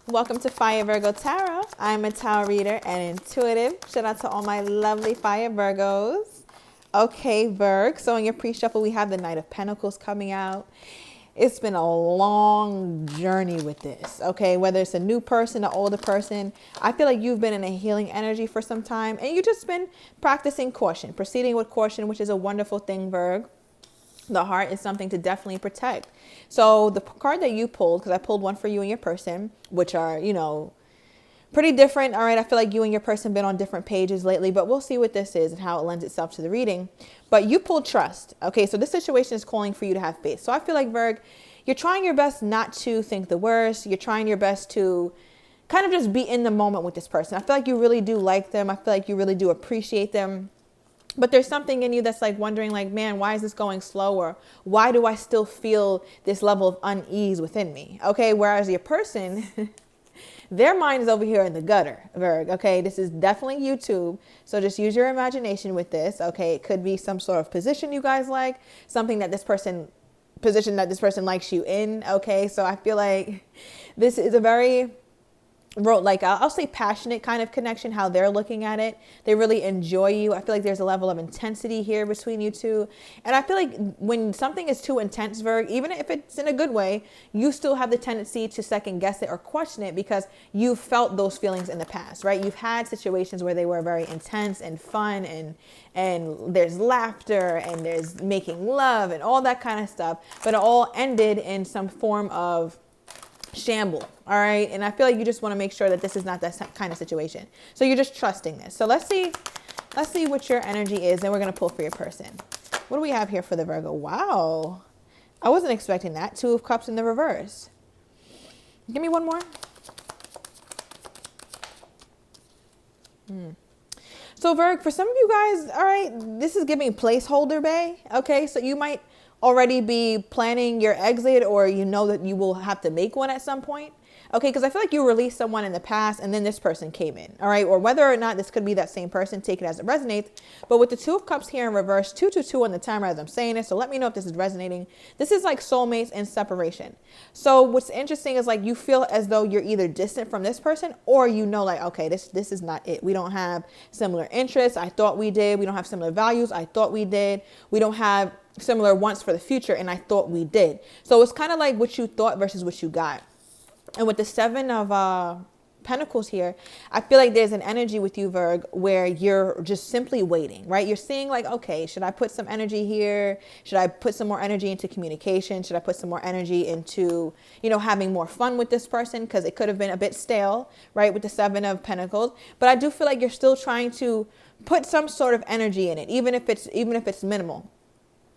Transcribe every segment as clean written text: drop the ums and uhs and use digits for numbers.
Welcome to Fire Virgo Tarot. I'm a tarot reader and intuitive. Shout out to all my lovely Fire Virgos. Okay, Virg. So in your pre-shuffle, we have the Knight of Pentacles coming out. It's been a long journey with this, okay? Whether it's a new person, an older person, I feel like you've been in a healing energy for some time, and you've just been practicing caution, proceeding with caution, which is a wonderful thing, Virg. The heart is something to definitely protect. So the card that you pulled, because I pulled one for you and your person, which are, pretty different. All right. I feel like you and your person been on different pages lately, but we'll see what this is and how it lends itself to the reading. But you pulled trust. Okay. So this situation is calling for you to have faith. So I feel like, Virg, you're trying your best not to think the worst. You're trying your best to kind of just be in the moment with this person. I feel like you really do like them. I feel like you really do appreciate them. But there's something in you that's like wondering, like, man, why is this going slower? Why do I still feel this level of unease within me? Okay, whereas your person, their mind is over here in the gutter, Virg. Okay, this is definitely YouTube. So just use your imagination with this. Okay, it could be some sort of position you guys like, position that this person likes you in. Okay, so I feel like this is a very I'll say passionate kind of connection, how they're looking at it. They really enjoy you. I feel like there's a level of intensity here between you two. And I feel like when something is too intense, Virg, even if it's in a good way, you still have the tendency to second guess it or question it because you've felt those feelings in the past, right? You've had situations where they were very intense and fun and there's laughter and there's making love and all that kind of stuff. But it all ended in some form of shamble. All right. And I feel like you just want to make sure that this is not that kind of situation. So you're just trusting this. So let's see what your energy is. Then we're going to pull for your person. What do we have here for the Virgo? Wow. I wasn't expecting that. Two of Cups in the reverse. Give me one more. So Virgo, for some of you guys, all right, this is giving placeholder bay. Okay. So you might already be planning your exit, or you know that you will have to make one at some point. Okay, because I feel like you released someone in the past and then this person came in. All right, or whether or not this could be that same person, take it as it resonates. But with the Two of Cups here in reverse, 222 on the timer as I'm saying it, so let me know if this is resonating. This is like soulmates and separation. So what's interesting is like you feel as though you're either distant from this person, or you know, like, okay, this is not it. We don't have similar interests. I thought we did. We don't have similar values. I thought we did. We don't have similar wants for the future, and I thought we did. So it's kind of like what you thought versus what you got. And with the Seven of Pentacles here, I feel like there's an energy with you, Virg, where you're just simply waiting, right? You're seeing like, okay, should I put some energy here? Should I put some more energy into communication? Should I put some more energy into, having more fun with this person? Because it could have been a bit stale, right? With the Seven of Pentacles. But I do feel like you're still trying to put some sort of energy in it, even if it's minimal.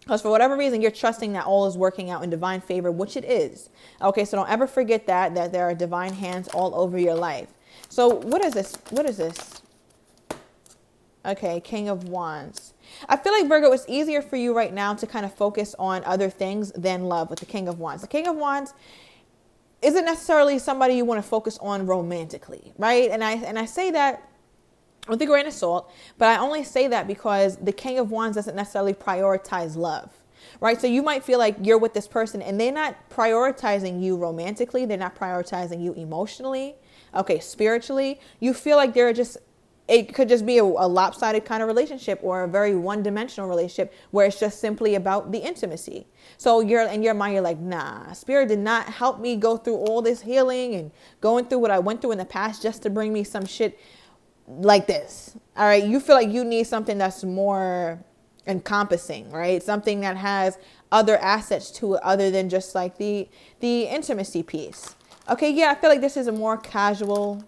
Because for whatever reason, you're trusting that all is working out in divine favor, which it is. Okay, so don't ever forget that there are divine hands all over your life. So what is this? What is this? Okay, King of Wands. I feel like, Virgo, it's easier for you right now to kind of focus on other things than love with the King of Wands. The King of Wands isn't necessarily somebody you want to focus on romantically, right? And I say that with a grain of salt, but I only say that because the King of Wands doesn't necessarily prioritize love, right? So you might feel like you're with this person and they're not prioritizing you romantically. They're not prioritizing you emotionally. Okay, spiritually. You feel like it could just be a lopsided kind of relationship, or a very one-dimensional relationship where it's just simply about the intimacy. So in your mind, you're like, nah, Spirit did not help me go through all this healing and going through what I went through in the past just to bring me some shit like this. All right. You feel like you need something that's more encompassing, right? Something that has other assets to it other than just like the intimacy piece. Okay. Yeah. I feel like this is a more casual.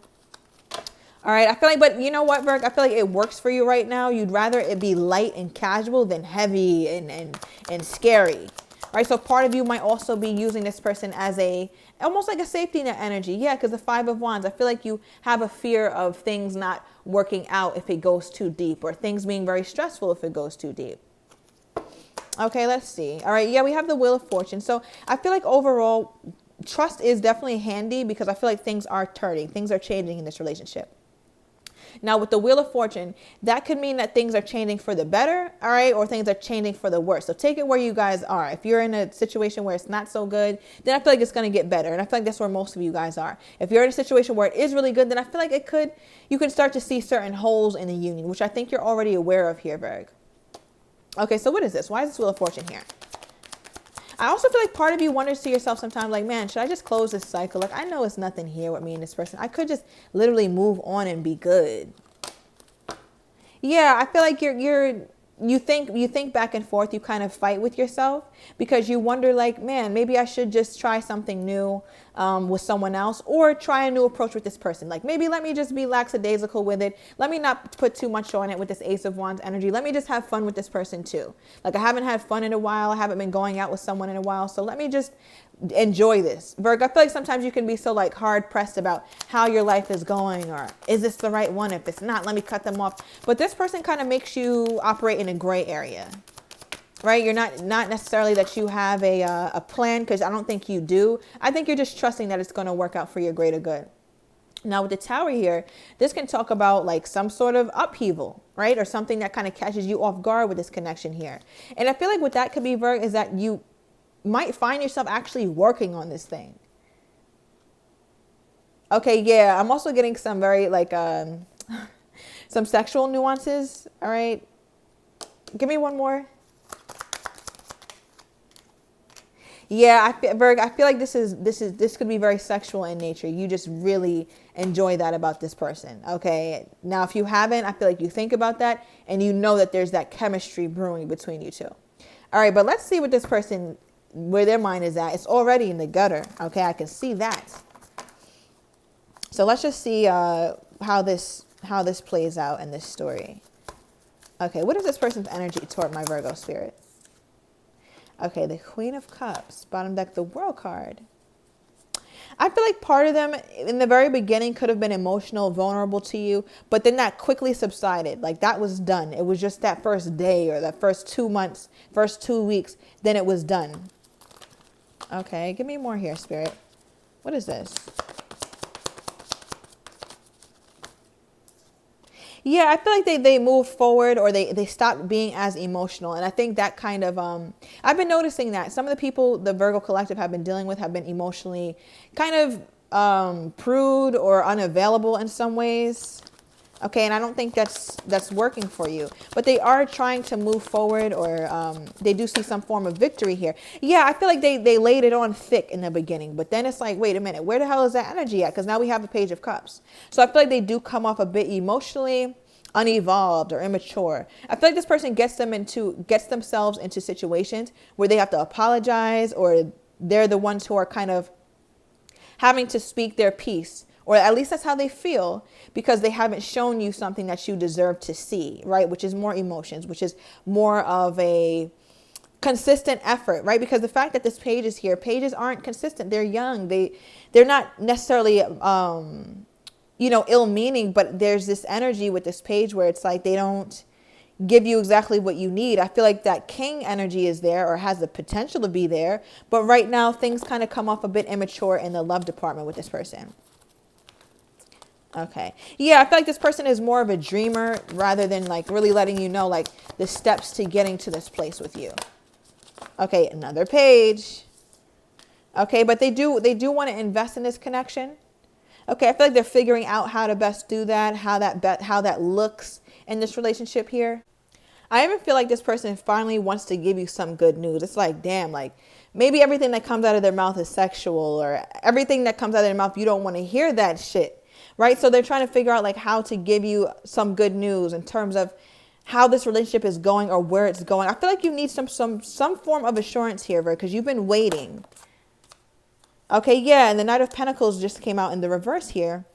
All right. I feel like, but you know what, Virg? I feel like it works for you right now. You'd rather it be light and casual than heavy and scary. Right. So part of you might also be using this person as almost like a safety net energy. Yeah. Because the Five of Wands, I feel like you have a fear of things not working out if it goes too deep, or things being very stressful if it goes too deep. Okay. Let's see. All right. Yeah. We have the Wheel of Fortune. So I feel like overall trust is definitely handy because I feel like things are turning. Things are changing in this relationship. Now with the Wheel of Fortune, that could mean that things are changing for the better, all right, or things are changing for the worse. So take it where you guys are. If you're in a situation where it's not so good, then I feel like it's going to get better. And I feel like that's where most of you guys are. If you're in a situation where it is really good, then I feel like you can start to see certain holes in the union, which I think you're already aware of here, Virgo. Okay, so what is this? Why is this Wheel of Fortune here? I also feel like part of you wonders to yourself sometimes, like, man, should I just close this cycle? Like, I know it's nothing here with me and this person. I could just literally move on and be good. Yeah, I feel like you think back and forth. You kind of fight with yourself because you wonder, like, man, maybe I should just try something new with someone else, or try a new approach with this person. Like, maybe let me just be lackadaisical with it. Let me not put too much on it with this Ace of Wands energy. Let me just have fun with this person too. Like, I haven't had fun in a while. I haven't been going out with someone in a while. So let me just enjoy this. Virgo, I feel like sometimes you can be so like hard pressed about how your life is going, or is this the right one? If it's not, let me cut them off. But this person kind of makes you operate in a gray area. Right? You're not necessarily that you have a plan, because I don't think you do. I think you're just trusting that it's going to work out for your greater good. Now with the Tower here, this can talk about like some sort of upheaval, right? Or something that kind of catches you off guard with this connection here. And I feel like what that could be, Virgo, is that you might find yourself actually working on this thing. Okay, yeah, I'm also getting some very like some sexual nuances. All right, give me one more. Yeah, Virgo, I feel like this could be very sexual in nature. You just really enjoy that about this person. Okay. Now, if you haven't, I feel like you think about that and you know that there's that chemistry brewing between you two. All right, but let's see what this person, where their mind is at. It's already in the gutter. Okay, I can see that. So let's just see how this plays out in this story. Okay, what is this person's energy toward my Virgo spirit? Okay, the Queen of Cups, bottom deck, the World card. I feel like part of them in the very beginning could have been emotional, vulnerable to you, but then that quickly subsided. Like, that was done. It was just that first day or that first 2 months, first 2 weeks, then it was done. Okay, give me more here, Spirit. What is this? Yeah, I feel like they moved forward, or they stopped being as emotional. And I think that kind of, I've been noticing that some of the people the Virgo collective have been dealing with have been emotionally kind of prude or unavailable in some ways. Okay, and I don't think that's working for you. But they are trying to move forward, or they do see some form of victory here. Yeah, I feel like they laid it on thick in the beginning. But then it's like, wait a minute, where the hell is that energy at? Because now we have the Page of Cups. So I feel like they do come off a bit emotionally unevolved or immature. I feel like this person gets themselves into situations where they have to apologize, or they're the ones who are kind of having to speak their piece. Or at least that's how they feel, because they haven't shown you something that you deserve to see, right? Which is more emotions, which is more of a consistent effort, right? Because the fact that this page is here, pages aren't consistent. They're young. They're not necessarily, ill-meaning, but there's this energy with this page where it's like they don't give you exactly what you need. I feel like that King energy is there, or has the potential to be there. But right now, things kind of come off a bit immature in the love department with this person. Okay. Yeah, I feel like this person is more of a dreamer rather than like really letting you know like the steps to getting to this place with you. Okay, another page. Okay, but they do want to invest in this connection. Okay, I feel like they're figuring out how to best do that, how that looks in this relationship here. I even feel like this person finally wants to give you some good news. It's like, damn, like maybe everything that comes out of their mouth is sexual, or everything that comes out of their mouth, you don't want to hear that shit. Right? So they're trying to figure out like how to give you some good news in terms of how this relationship is going or where it's going. I feel like you need some form of assurance here, Virgo, because you've been waiting. Okay, yeah, and the Knight of Pentacles just came out in the reverse here.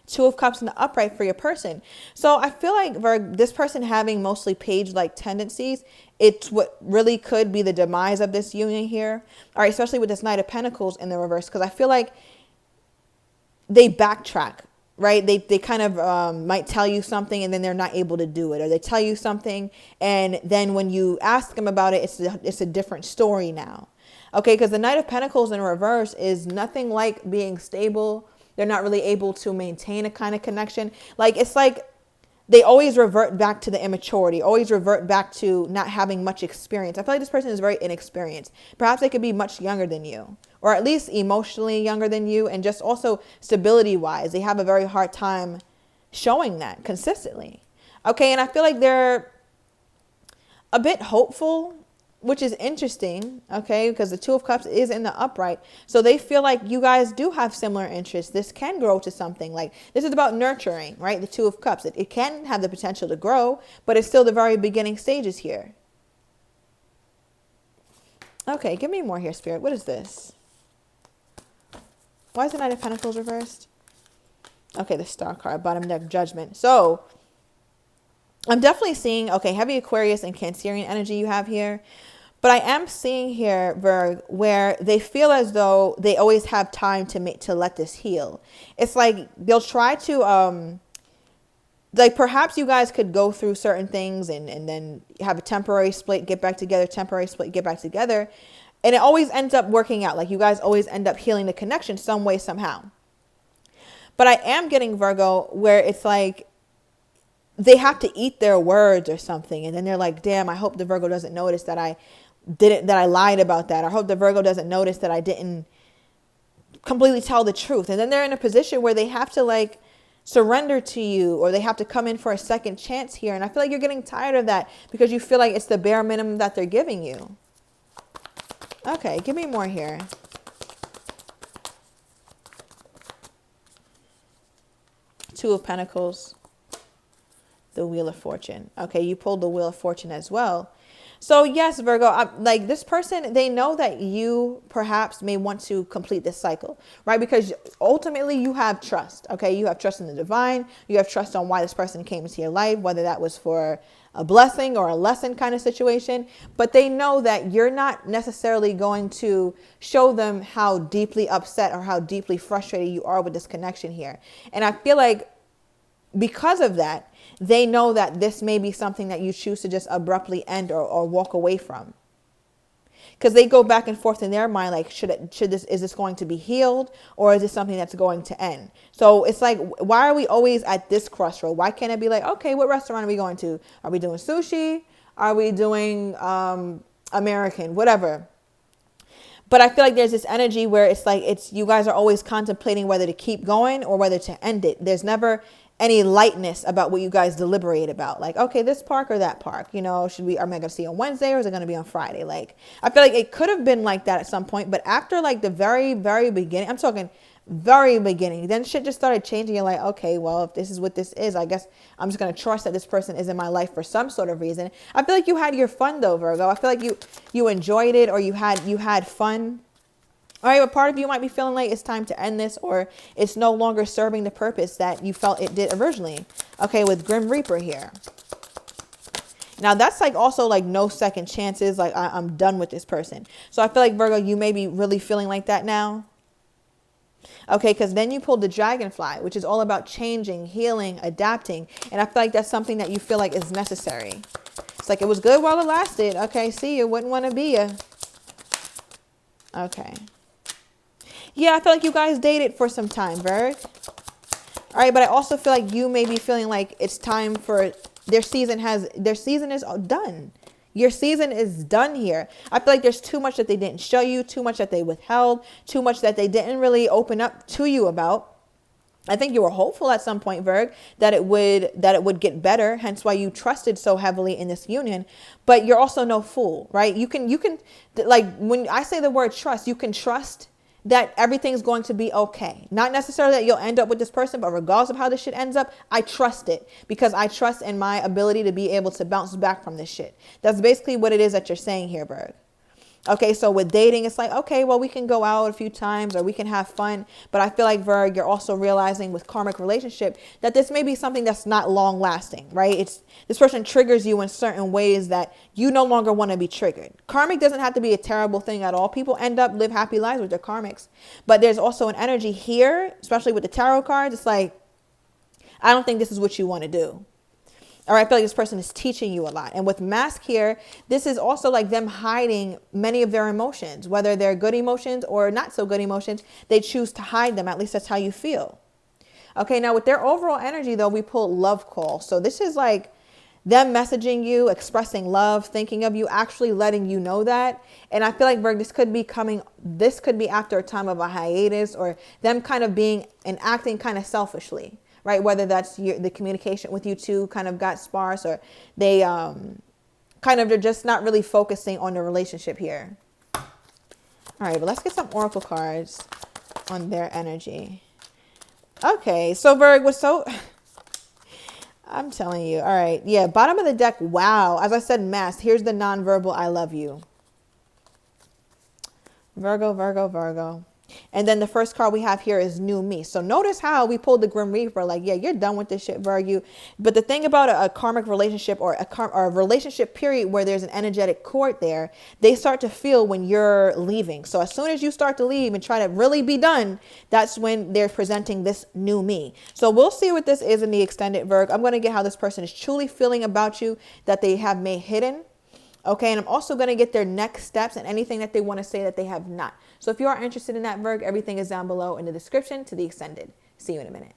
Two of Cups in the upright for your person. So I feel like, Virgo, this person having mostly page-like tendencies, it's what really could be the demise of this union here. All right, especially with this Knight of Pentacles in the reverse, because I feel like they backtrack, right? They kind of might tell you something and then they're not able to do it. Or they tell you something and then when you ask them about it, it's a different story now. Okay, because the Knight of Pentacles in reverse is nothing like being stable They're not really able to maintain a kind of connection. Like, it's like they always revert back to the immaturity, always revert back to not having much experience. I feel like this person is very inexperienced. Perhaps they could be much younger than you, or at least emotionally younger than you, and just also stability wise, they have a very hard time showing that consistently. Okay, and I feel like they're a bit hopeful, which is interesting, okay, because the Two of Cups is in the upright. So they feel like you guys do have similar interests. This can grow to something. Like, this is about nurturing, right? The Two of Cups. It can have the potential to grow, but it's still the very beginning stages here. Okay, give me more here, Spirit. What is this? Why is the Knight of Pentacles reversed? Okay, the Star card, bottom deck, Judgment. So I'm definitely seeing, okay, heavy Aquarius and Cancerian energy you have here. But I am seeing here, Virg, where they feel as though they always have time to let this heal. It's like they'll try to, like, perhaps you guys could go through certain things and then have a temporary split, get back together, temporary split, get back together. And it always ends up working out. Like, you guys always end up healing the connection some way, somehow. But I am getting, Virgo, where it's like they have to eat their words or something. And then they're like, damn, I hope the Virgo doesn't notice that I lied about that. I hope the Virgo doesn't notice that I didn't completely tell the truth. And then they're in a position where they have to, like, surrender to you, or they have to come in for a second chance here. And I feel like you're getting tired of that because you feel like it's the bare minimum that they're giving you. Okay, give me more here. Two of Pentacles. The Wheel of Fortune. Okay, you pulled the Wheel of Fortune as well. So yes, Virgo, like, this person, they know that you perhaps may want to complete this cycle, right? Because ultimately you have trust, okay? You have trust in the divine. You have trust on why this person came into your life, whether that was for a blessing or a lesson kind of situation. But they know that you're not necessarily going to show them how deeply upset or how deeply frustrated you are with this connection here. And I feel like because of that, they know that this may be something that you choose to just abruptly end or walk away from. Because they go back and forth in their mind, like, is this going to be healed, or is this something that's going to end? So it's like, why are we always at this crossroad? Why can't it be like, okay, what restaurant are we going to? Are we doing sushi? Are we doing American? Whatever. But I feel like there's this energy where it's like, you guys are always contemplating whether to keep going or whether to end it. There's never any lightness about what you guys deliberate about. Like, okay, this park or that park, you know, am I going to see on Wednesday or is it going to be on Friday? Like, I feel like it could have been like that at some point, but after, like, the very, very beginning, I'm talking very beginning, then shit just started changing. You're like, okay, well, if this is what this is, I guess I'm just going to trust that this person is in my life for some sort of reason. I feel like you had your fun though, Virgo. I feel like you enjoyed it, or you had fun. All right, but part of you might be feeling like it's time to end this, or it's no longer serving the purpose that you felt it did originally. Okay, with Grim Reaper here. Now, that's like also like no second chances. Like, I'm done with this person. So I feel like, Virgo, you may be really feeling like that now. Okay, because then you pulled the Dragonfly, which is all about changing, healing, adapting. And I feel like that's something that you feel like is necessary. It's like, it was good while it lasted. Okay, see, you wouldn't want to be you. Okay. Yeah, I feel like you guys dated for some time, Virg. All right, but I also feel like you may be feeling like it's time for their season is done. Your season is done here. I feel like there's too much that they didn't show you, too much that they withheld, too much that they didn't really open up to you about. I think you were hopeful at some point, Virg, that it would get better, hence why you trusted so heavily in this union. But you're also no fool, right? You can like, when I say the word trust, you can trust that everything's going to be okay. Not necessarily that you'll end up with this person, but regardless of how this shit ends up, I trust it because I trust in my ability to be able to bounce back from this shit. That's basically what it is that you're saying here, Berg. Okay, so with dating, it's like, okay, well, we can go out a few times or we can have fun. But I feel like, Virg, you're also realizing with karmic relationship that this may be something that's not long lasting, right? This person triggers you in certain ways that you no longer want to be triggered. Karmic doesn't have to be a terrible thing at all. People live happy lives with their karmics. But there's also an energy here, especially with the tarot cards. It's like, I don't think this is what you want to do. Or I feel like this person is teaching you a lot. And with mask here, this is also like them hiding many of their emotions, whether they're good emotions or not so good emotions. They choose to hide them. At least that's how you feel. Okay, now with their overall energy, though, we pull love call. So this is like them messaging you, expressing love, thinking of you, actually letting you know that. And I feel like, Virgo, this could be after a time of a hiatus, or them kind of being and acting kind of selfishly, right? Whether that's the communication with you two kind of got sparse, or they they're just not really focusing on the relationship here. All right, but let's get some oracle cards on their energy. Okay, so Virgo, I'm telling you. All right. Yeah. Bottom of the deck. Wow. As I said, masked. Here's the nonverbal I love you. Virgo, Virgo, Virgo. And then the first card we have here is New Me. So notice how we pulled the Grim Reaper. Like, yeah, you're done with this shit, Virgo. But the thing about a karmic relationship, or a relationship period where there's an energetic cord there, they start to feel when you're leaving. So as soon as you start to leave and try to really be done, that's when they're presenting this New Me. So we'll see what this is in the extended, Virgo. I'm going to get how this person is truly feeling about you that they have made hidden. Okay, and I'm also going to get their next steps and anything that they want to say that they have not. So if you are interested in that, Virgo, everything is down below in the description to the extended. See you in a minute.